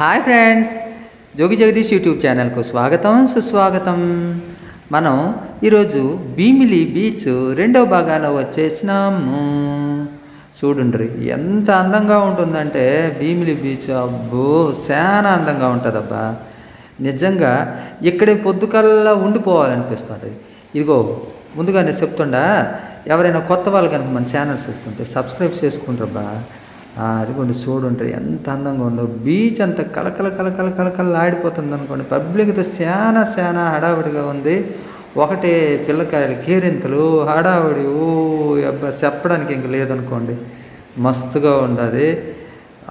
Hi friends, జోగి Jagadish YouTube ఛానల్కు స్వాగతం సుస్వాగతం. మనం ఈరోజు భీమిలి బీచ్ రెండవ భాగాన వచ్చేసినాము. చూడండి ఎంత అందంగా ఉంటుందంటే భీమిలి బీచ్, అబ్బో చాలా అందంగా ఉంటుందబ్బా. నిజంగా ఇక్కడే పొద్దుకల్లా ఉండిపోవాలనిపిస్తుంటుంది. ఇదిగో ముందుగానే చెప్తుండా, ఎవరైనా కొత్త వాళ్ళు కనుక మన ఛానల్స్ చూస్తుంటే సబ్స్క్రైబ్ చేసుకుంటారబ్బా. అదిగోండి చూడండి ఎంత అందంగా ఉండవు. బీచ్ అంత కలకల కలకల కలకల ఆడిపోతుంది అనుకోండి. పబ్లిక్తో చాలా హడావిడిగా ఉంది. ఒకటే పిల్లకాయలు కేరింతలు హడావిడి, ఓ అబ్బా చెప్పడానికి ఇంక లేదనుకోండి. మస్తుగా ఉండదు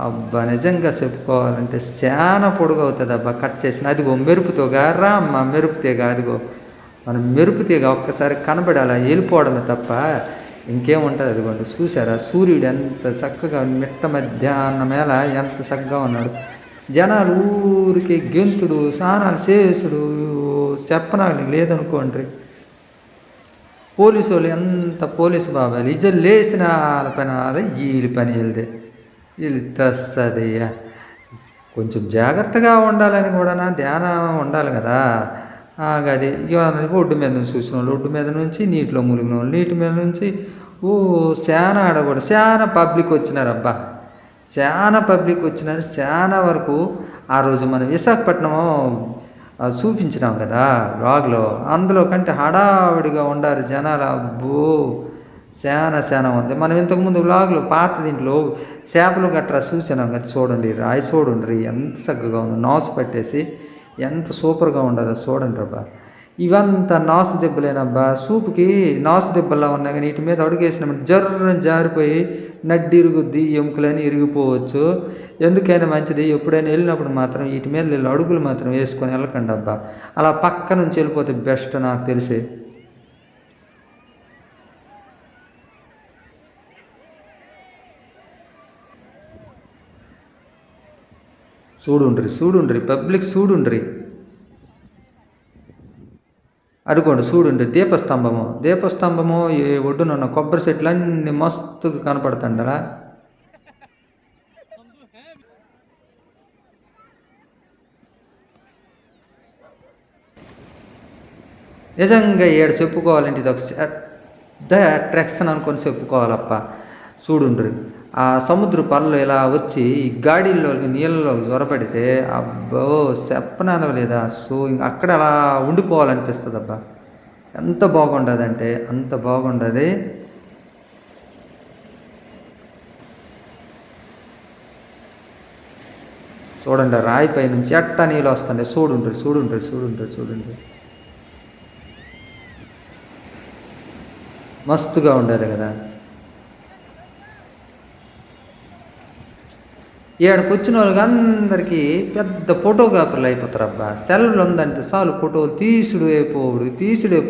అబ్బా. నిజంగా చెప్పుకోవాలంటే చాలా పొడుగు అవుతుంది అబ్బా కట్ చేసిన. అదిగో మెరుపుతోగా రా అమ్మ, మెరుపు తీగ. అదిగో మనం మెరుపు తీగ ఒక్కసారి కనబడాలా వెళ్ళిపోవడమే తప్ప ఇంకేముంటుంది. అదిగోండి చూసారా, సూర్యుడు ఎంత చక్కగా మిట్ట మధ్యాహ్నం మేళ ఎంత చక్కగా ఉన్నాడు. జనాలు ఊరికి గెంతుడు స్నానాలు చేసుడు చెప్పనాలి లేదనుకోండి. పోలీసు వాళ్ళు ఎంత పోలీసు బాబాలు ఇజలు లేచిన వాళ్ళ పని వీళ్ళ పని వెళ్తే వీళ్ళు తెస్తుంది. కొంచెం జాగ్రత్తగా ఉండాలని కూడా ధ్యానం ఉండాలి కదా. అది ఒడ్డు మీద నుంచి చూసిన వాళ్ళు ఒడ్డు మీద నుంచి, నీటిలో మునిగిన వాళ్ళు నీటి మీద నుంచి, చాలా ఆడకూడదు. చాలా పబ్లిక్ వచ్చినారు అబ్బా, చాలా పబ్లిక్ వచ్చినారు. చాలా వరకు ఆ రోజు మనం విశాఖపట్నము చూపించినాం కదా బ్లాగ్లో, అందులో కంటే హడావిడిగా ఉండారు జనాలు. అబ్బో చాలా ఉంది. మనం ఇంతకుముందు బ్లాగ్లో పాత దీంట్లో చేపలు గట్రా చూసినాం కదా. చూడండి రాయి చూడండి ఎంత చక్కగా ఉంది, నాసు పట్టేసి ఎంత సూపర్గా ఉండదో చూడండి అబ్బా. ఇవంతా నాసు దెబ్బలేనబ్బా. సూపుకి నాసు దెబ్బలా ఉన్నాయి కానీ వీటి మీద అడుగేసినప్పుడు జర్రని జారిపోయి నడ్డి ఇరుగుద్ది, ఎముకలని ఇరిగిపోవచ్చు. ఎందుకైనా మంచిది ఎప్పుడైనా వెళ్ళినప్పుడు మాత్రం వీటి మీద వీళ్ళు అడుగులు మాత్రం వేసుకొని వెళ్ళకండి అబ్బా. అలా పక్క నుంచి వెళ్ళిపోతే బెస్ట్ నాకు తెలిసి. చూడుండ్రి పబ్లిక్ చూడుండ్రి. అడుకోండి చూడండి దీపస్తంభము ఈ ఒడ్డునున్న కొబ్బరి చెట్లు అన్నీ మస్తుగా కనపడుతుండరా. నిజంగా ఏడు చెప్పుకోవాలంటే ఇది ఒక పెద్ద అట్రాక్షన్ అనుకొని చెప్పుకోవాలప్ప. చూడుండ్రి ఆ సముద్ర పళ్ళు ఇలా వచ్చి గాడిల్లోకి నీళ్ళలోకి జ్వరపడితే అబ్బో చెప్పనలేదా. సో అక్కడ అలా ఉండిపోవాలనిపిస్తుంది అబ్బా. ఎంత బాగుండదంటే అంత బాగుండదు. చూడండి రాయిపై నుంచి ఎట్టా నీళ్ళు వస్తుంది. చూడండి మస్తుగా ఉండదు కదా. ఏడకు వచ్చిన వాళ్ళకి అందరికీ పెద్ద ఫోటోగ్రాఫర్లు అయిపోతారు అబ్బా. సెల్లు ఉందంటే చాలు ఫోటోలు తీసుడే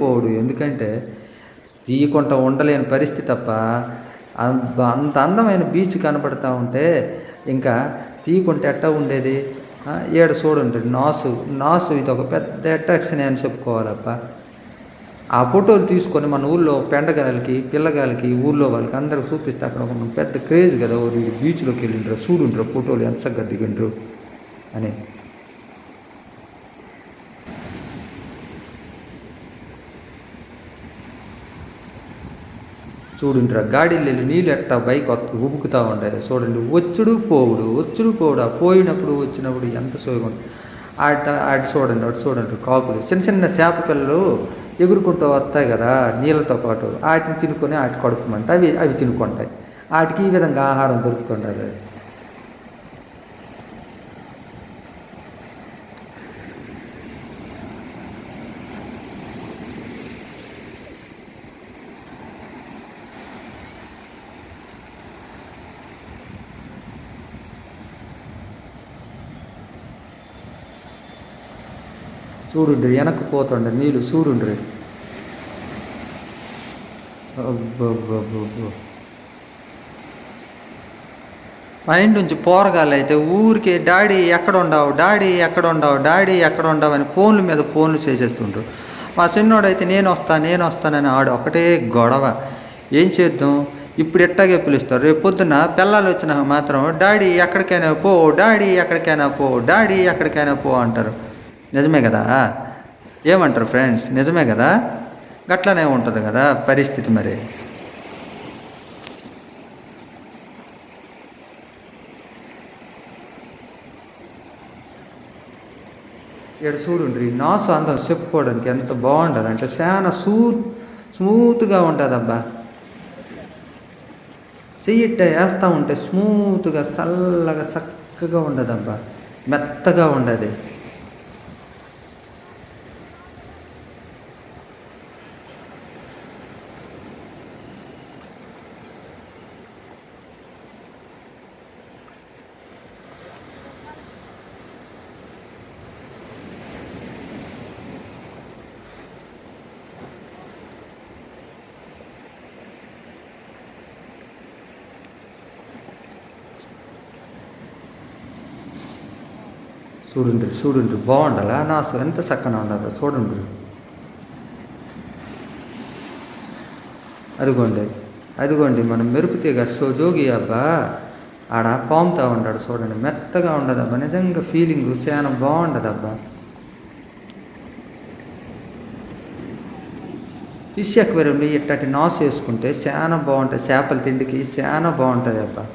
పోవుడు. ఎందుకంటే తీయకుండా ఉండలేని పరిస్థితి తప్ప. అంత అందమైన బీచ్ కనపడతా ఉంటే ఇంకా తీయకుంటే ఎట్టా ఉండేది. ఏడ చూడండి నాసు ఇది ఒక పెద్ద అట్రాక్షన్ అని చెప్పుకోవాలబ్బా. ఆ ఫోటోలు తీసుకొని మన ఊళ్ళో పెండగాలకి పిల్లగాలకి ఊళ్ళో వాళ్ళకి అందరికి చూపిస్తే అక్కడ ఒక పెద్ద క్రేజ్ కదా. బీచ్లోకి వెళ్ళిండ్రు చూడుండ్రు ఫోటోలు ఎంత చక్కగా దిగిండ్రు అని. చూడుండ్రా గాడిలో వెళ్ళి నీళ్ళు ఎట్టా బైక్ ఉబుకుతూ ఉండే. చూడండి వచ్చుడు పోవుడు. ఆ పోయినప్పుడు వచ్చినప్పుడు ఎంత సోయగా ఆడి చూడండి కాకులు చిన్న చేప పిల్లలు ఎగురుకుంటూ వస్తాయి కదా నీళ్ళతో పాటు. వాటిని తినుకొని వాటి కడుపుమంటే అవి తినుకుంటాయి. వాటికి ఈ విధంగా ఆహారం దొరుకుతుండాలి. చూడుండ్రి వెనక్కి పోతుండే నీళ్ళు చూడుండ్రి. మా ఇంటి నుంచి పోరగాళ్ళు అయితే ఊరికే డాడీ ఎక్కడ ఉండవు అని ఫోన్ల మీద ఫోన్లు చేసేస్తుండ్రు. మా చిన్నోడైతే నేను వస్తానని ఆడు ఒకటే గొడవ. ఏం చేద్దాం, ఇప్పుడు ఎట్టాగే పిలుస్తారు. రేపు పొద్దున పిల్లలు వచ్చినాక మాత్రం డాడీ ఎక్కడికైనా పో, డాడీ ఎక్కడికైనా పో, డాడీ ఎక్కడికైనా పో అంటారు. నిజమే కదా? ఏమంటారు ఫ్రెండ్స్? నిజమే కదా? గట్లనే ఉంటుంది కదా పరిస్థితి. మరి ఇక్కడ చూడండి, నాసు అందం చెప్పుకోవడానికి ఎంత బాగుంటుంది అంటే చాలా స్మూత్గా ఉంటుంది అబ్బా. చెయ్యిట్ట వేస్తూ ఉంటే స్మూత్గా చల్లగా చక్కగా ఉండదబ్బా, మెత్తగా ఉండదు. చూడండి బాగుండాలా నాసు ఎంత చక్కగా ఉండదో చూడండి. అదిగోండి మనం మెరుపు తీగ జోగి అబ్బా ఆడ పాముతా ఉంటాడు చూడండి, మెత్తగా ఉండదబ్బా. నిజంగా ఫీలింగ్ చాలా బాగుండదబ్బా. ఫిష్ అక్వేరియంలో ఇట్టటి నాసు వేసుకుంటే చాలా బాగుంటుంది, చేపల తిండికి చాలా బాగుంటుంది అబ్బా.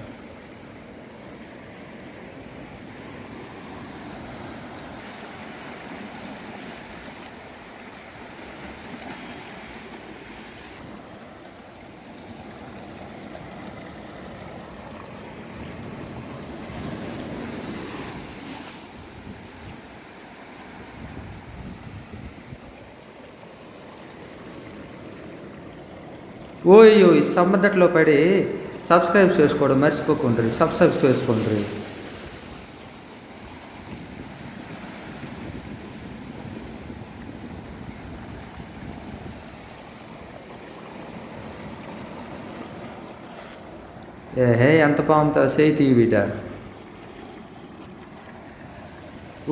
ఓయ్ సమ్మదట్లో పడి సబ్స్క్రైబ్ చేసుకోవడం మర్చిపోకుండ్రి, సబ్స్క్రైబ్ చేసుకోండి. ఏహే ఎంత పాముతా చేయి బిడ్డ.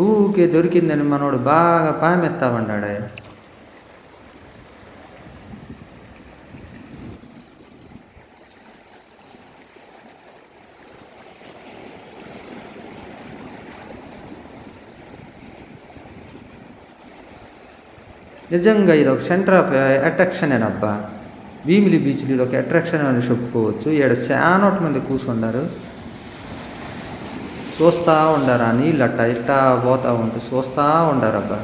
ఊకే దొరికిందని మనోడు బాగా పామేస్తామన్నాడే. నిజంగా ఇది ఒక సెంటర్ ఆఫ్ అట్రాక్షనేనబ్బా. భీమిలి బీచ్లో ఇది ఒక అట్రాక్షన్ అని చెప్పుకోవచ్చు. ఇక్కడ చాలా మంది కూర్చుండారు, చూస్తూ ఉండారు. ఆ నీళ్ళు ఇట్టా పోతూ ఉంటూ చూస్తూ ఉండారబ్బా.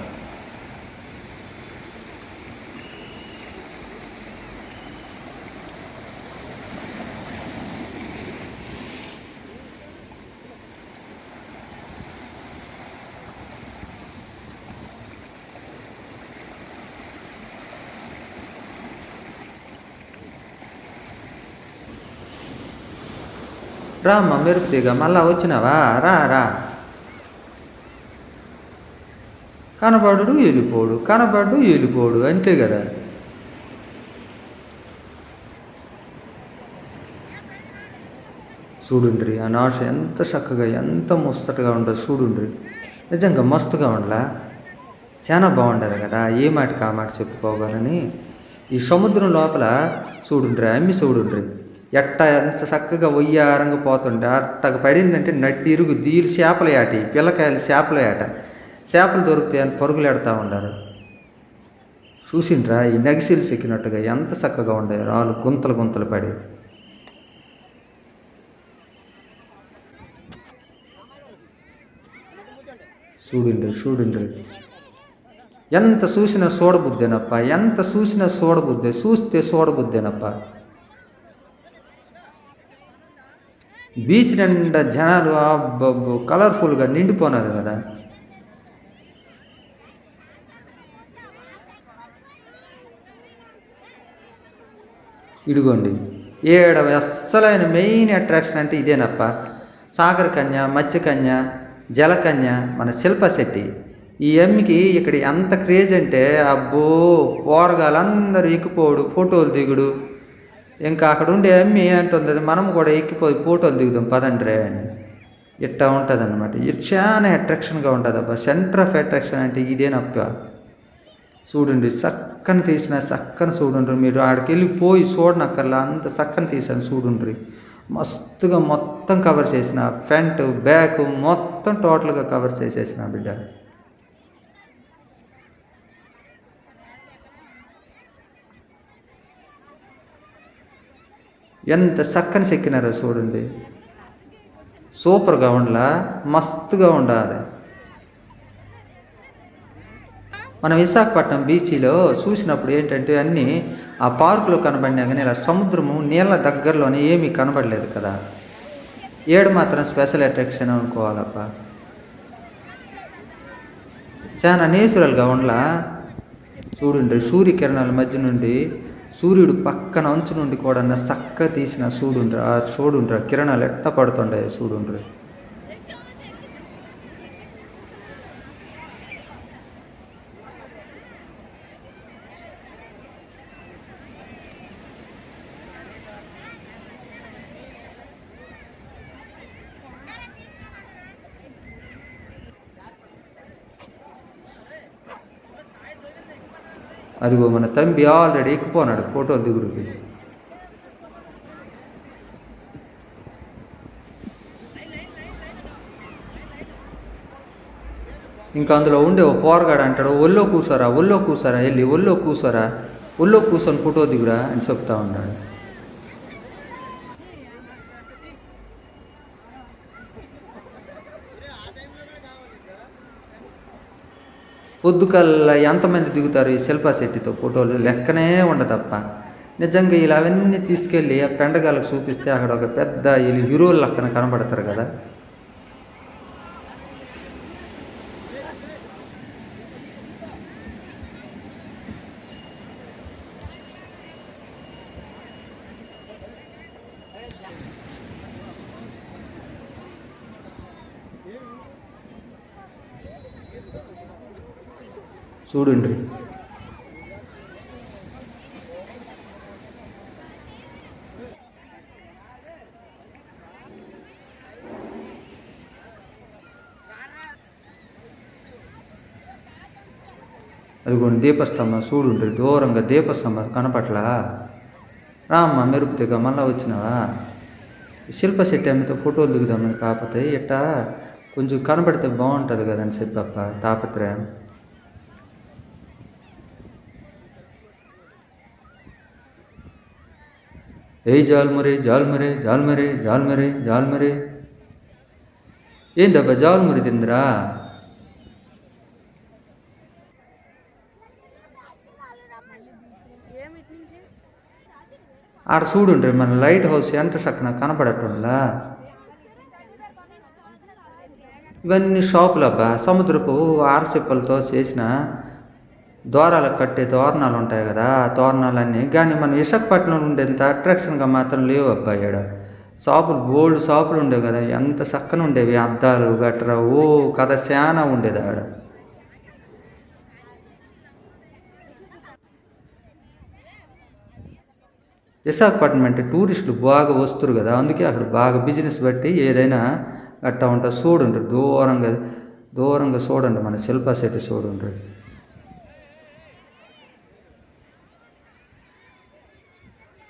రామ్మ మెరుపు తీగ మళ్ళా వచ్చినావా? రా. కనబడు వెళ్ళిపోడు అంతే కదా. చూడుండ్రి ఆ నాశ ఎంత చక్కగా ఎంత ముస్తటగా ఉండదు చూడుండ్రి. నిజంగా మస్తుగా ఉండలా, చాలా బాగుండదు కదా. ఏ మాటకి ఆ మాట చెప్పుకోగలని. ఈ సముద్రం లోపల చూడుండ్రి అమ్మి చూడుండ్రి ఎంత చక్కగా ఒయ్యారంగా పోతుంటే అట్టగా పడిందంటే నడ్డి ఇరుగు దీలు చేపల ఏట, పిల్లకాయలు చేపల ఏట. చేపలు దొరుకుతాయని పరుగులు ఎడతా ఉండారు. చూసిండ్రా ఈ నగిసిలు సెక్కినట్టుగా ఎంత చక్కగా ఉండే రాళ్ళు గుంతలు పడి. చూడండి ఎంత చూసినా చూడబుద్దేనప్ప, చూస్తే చూడబుద్దేనప్ప. బీచ్ నిండా జనాలు కలర్ఫుల్గా నిండిపోయినారు కదా. ఇదిగోండి ఏడ అస్సలైన మెయిన్ అట్రాక్షన్ అంటే ఇదేనప్ప. సాగర్ కన్య, మత్స్యకన్య, జలకన్య, మన శిల్పశెట్టి ఈ అమ్మికి ఇక్కడ ఎంత క్రేజ్ అంటే అబ్బో పోరగాళ్ళందరూ ఎక్కిపోడు, ఫోటోలు దిగుడు. ఇంకా అక్కడ ఉండే అమ్మి అంటుంది మనం కూడా ఎక్కిపోయి ఫోటోలు దిగుదాం పదండ్రే అని. ఇట్టా ఉంటుంది అన్నమాట. ఇది చాలా అట్రాక్షన్గా ఉంటుంది అబ్బా. సెంటర్ ఆఫ్ అట్రాక్షన్ అంటే ఇదేనప్ప. చూడండి చక్కని తీసిన చక్కని చూడండి. మీరు ఆడికి వెళ్ళిపోయి చూడనక్కర్లా, అంత చక్కని తీసాను చూడండి. మస్తుగా మొత్తం కవర్ చేసిన, ఫ్రంట్ బ్యాక్ మొత్తం టోటల్గా కవర్ చేసేసిన బిడ్డ. ఎంత చక్కని చెక్కినారో చూడండి. సూపర్గా ఉండలా, మస్తుగా ఉండాలి. మనం విశాఖపట్నం బీచ్లో చూసినప్పుడు ఏంటంటే అన్నీ ఆ పార్కులో కనబడినా కానీ ఇలా సముద్రము నీళ్ళ దగ్గరలోనే ఏమీ కనబడలేదు కదా. ఏడు మాత్రం స్పెషల్ అట్రాక్షన్ అనుకోవాలప్ప. చాలా నేచురల్గా ఉండలా. చూడండి సూర్యకిరణాల మధ్య నుండి సూర్యుడు పక్కన అంచు నుండి కూడా చక్కగా తీసిన చూడుండ్రా కిరణాలు ఎట్ట పడుతుండే చూడుండ్రి. అదిగో మన తంబి ఆల్రెడీ ఎక్కిపోనాడు ఫోటో దిగుడుకి. ఇంకా అందులో ఉండే ఓ పోరగాడు అంటాడు, ఒళ్ళో కూసారా వెళ్ళి ఒళ్ళో కూర్చొని ఫోటో దిగురా అని చెప్తా ఉన్నాడు. పొద్దుకల్లా ఎంతమంది దిగుతారు ఈ శిల్పా శెట్టితో ఫోటోలు, లెక్కనే ఉండదప్ప. నిజంగా ఇలా అవన్నీ తీసుకెళ్ళి ఆ పెండగాలకు చూపిస్తే అక్కడ ఒక పెద్ద వీళ్ళు హీరోలు లెక్కన కనబడతారు కదా. చూడండి అదిగోండి దీపస్తంభం చూడుండ్రి, దూరంగా దీపస్తంభం కనపట్లా. రామ్మ మెరుపుతిగా మళ్ళా వచ్చినావా. శిల్ప శెట్టి అమ్మతో ఫోటోలు దిగుదామని కాకపోతే ఇట్టా కొంచెం కనపడితే బాగుంటుంది కదని చెప్పప్ప తాపత్రయం. ఏయ్ జాల్మరే ఏందబ్బా జాల్మరి తిందిరా. ఆడ చూడుండ్రి మన లైట్ హౌస్ ఎంత చక్కన కనపడటంలా. ఇవన్నీ షాపులబ్బా, సముద్రపు ఆరసిప్పలతో చేసిన ద్వారాలకు కట్టే తోరణాలు ఉంటాయి కదా, ఆ తోరణాలన్నీ కానీ మన విశాఖపట్నంలో ఉండేంత అట్రాక్షన్గా మాత్రం లేవు అబ్బా. ఈడ షాపులు బోల్డ్ షాపులు ఉండేవి కదా, ఎంత చక్కన ఉండేవి, అద్దాలు గట్రా ఓ కథ చాలా ఉండేది ఆడ. విశాఖపట్నం అంటే టూరిస్టులు బాగా వస్తారు కదా, అందుకే అక్కడ బాగా బిజినెస్ బట్టి ఏదైనా అట్టా ఉంటుంది. చూడండి దూరంగా చూడండి మన శిల్పా శెట్టి చూడండి.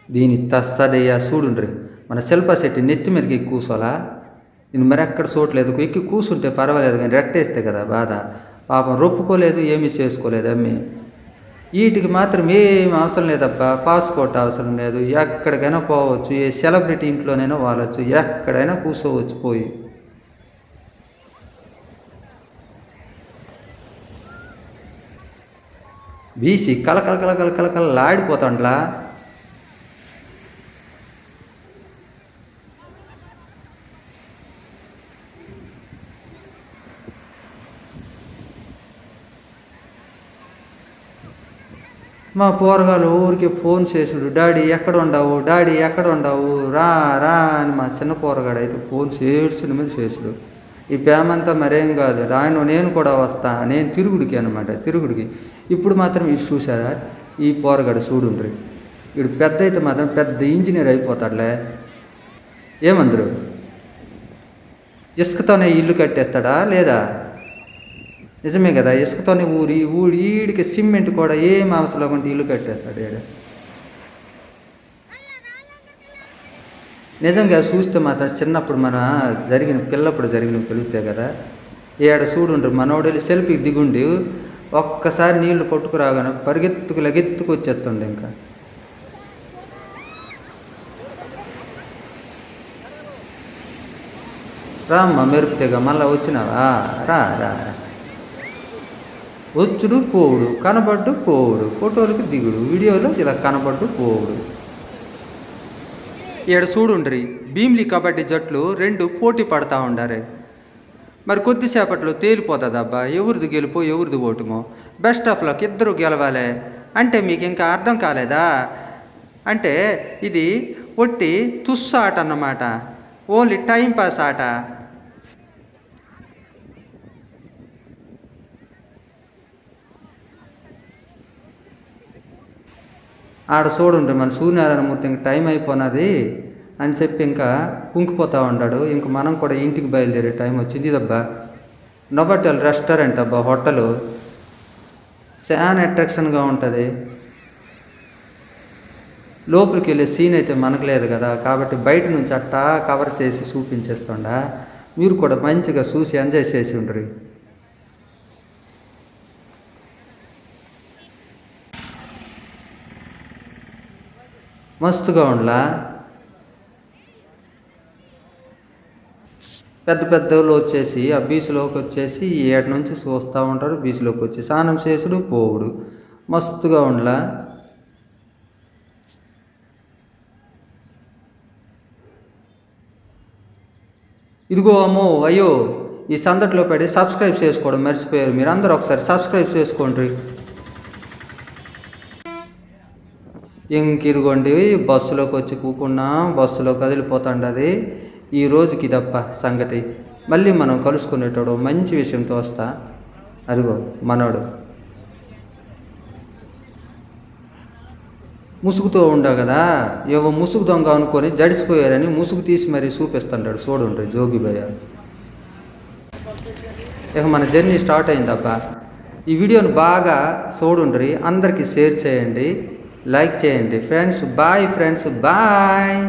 దీని తస్తదయ్యా చూడుండ్రి మన శిల్పా శెట్టి నెత్తి మీదకి ఎక్కి కూర్చోలా. నేను మరి ఎక్కడ చూడలేదు, ఎక్కి కూర్చుంటే పర్వాలేదు కానీ రెట్టేస్తే కదా బాధ. పాపం రొప్పుకోలేదు, ఏమీ చేసుకోలేదు అమ్మి. వీటికి మాత్రం ఏం అవసరం లేదబ్బా, పాస్పోర్ట్ అవసరం లేదు, ఎక్కడికైనా పోవచ్చు, ఏ సెలబ్రిటీ ఇంట్లోనైనా వాలచ్చు, ఎక్కడైనా కూర్చోవచ్చు పోయి. బీసీ కలకలలాడిపోతాంట్లా. మా పోరగాలు ఊరికి ఫోన్ చేసాడు, డాడీ ఎక్కడ ఉండవు రా అని. మా చిన్న పోరగాడు అయితే ఫోన్ చేసిన మీద చేసాడు. ఈ ప్రేమంతా మరేం కాదు, నేను కూడా వస్తా, నేను తిరుగుడికి అనమాట, తిరుగుడికి. ఇప్పుడు మాత్రం ఇది చూసారా ఈ పోరగాడు చూడుండ్రి, వీడు పెద్ద అయితే మాత్రం పెద్ద ఇంజనీర్ అయిపోతాడులే. ఏమందరు ఇసుకతోనే ఇల్లు కట్టేస్తాడా లేదా? నిజమే కదా, ఇసుకతోనే ఊరి ఊడి ఈడికి సిమెంట్ కూడా ఏం అవసరం లేకుండా ఇల్లు కట్టేస్తాడు ఈడ. నిజంగా చూస్తే మాత్రం చిన్నప్పుడు మన పిల్లప్పుడు జరిగిన పిలుస్తే కదా, ఏడ చూడుండ్రు మనోడు సెల్ఫీకి దిగుండి ఒక్కసారి నీళ్లు పట్టుకురాగానే లగెత్తుకు వచ్చేస్తుండే. ఇంకా రామ్మ మెరుపుతేగా మళ్ళీ వచ్చినావా, రా రా వచ్చుడు పోవుడు, కనబడ్డు పోవుడు, ఫోటోలకి దిగుడు, వీడియోలో ఇలా కనబడ్డు పోవుడు. ఈడ చూడుండ్రి భీమిలి కబడ్డీ జట్లు 2 పోటీ పడతా ఉండారే. మరి కొద్దిసేపట్లో తేలిపోతుందబ్బా ఎవరిది గెలుపో ఎవరిది ఓటుమో. బెస్ట్ ఆఫ్ లక్, ఇద్దరు గెలవాలి. అంటే మీకు ఇంకా అర్థం కాలేదా? అంటే ఇది ఒట్టి తుస్సు ఆట అన్నమాట, ఓన్లీ టైంపాస్ ఆట. ఆడ చూడుండ్రి మన సూర్యనారాయణ మూర్తి ఇంక టైం అయిపోయినది అని చెప్పి ఇంకా కుంకిపోతూ ఉంటాడు. ఇంక మనం కూడా ఇంటికి బయలుదేరే టైం వచ్చింది. ఇదబ్బా నొబటల్ రెస్టారెంట్ అబ్బా, హోటలు చాలా అట్రాక్షన్గా ఉంటుంది. లోపలికి వెళ్ళే సీన్ అయితే మనకు లేదు కదా, కాబట్టి బయట నుంచి అట్టా కవర్ చేసి చూపించేస్తుండా. మీరు కూడా మంచిగా చూసి ఎంజాయ్ చేసి ఉండరు. మస్తుగా ఉండలా, పెద్ద పెద్దలు వచ్చేసి ఆ బీచ్లోకి వచ్చేసి ఏడు నుంచి చూస్తూ ఉంటారు. బీచ్లోకి వచ్చి స్నానం చేసుడు పోవుడు, మస్తుగా ఉండలా. ఇదిగో అమ్మో అయ్యో, ఈ సందట్లో పడి సబ్స్క్రైబ్ చేసుకోవడం మర్చిపోయారు. మీరు అందరూ ఒకసారి సబ్స్క్రైబ్ చేసుకోండి. ఇంక ఇదిగోండి బస్సులోకి వచ్చి కూకున్నా, బస్సులో కదిలిపోతుండది. ఈ రోజుకి ఇదప్ప సంగతి. మళ్ళీ మనం కలుసుకునేటోడు మంచి విషయంతో వస్తా. అదిగో మనోడు ముసుగుతో ఉండవు కదా, ఏవో ముసుగు దొంగ అనుకొని జడిసిపోయారని ముసుగు తీసి మరీ చూపిస్తుంటాడు. చూడండి జోగిభయ్య. ఇక మన జర్నీ స్టార్ట్ అయిందబ్బా. ఈ వీడియోని బాగా చూడండి, అందరికీ షేర్ చేయండి, లైక్ చేయండి ఫ్రెండ్స్. Bye friends, bye.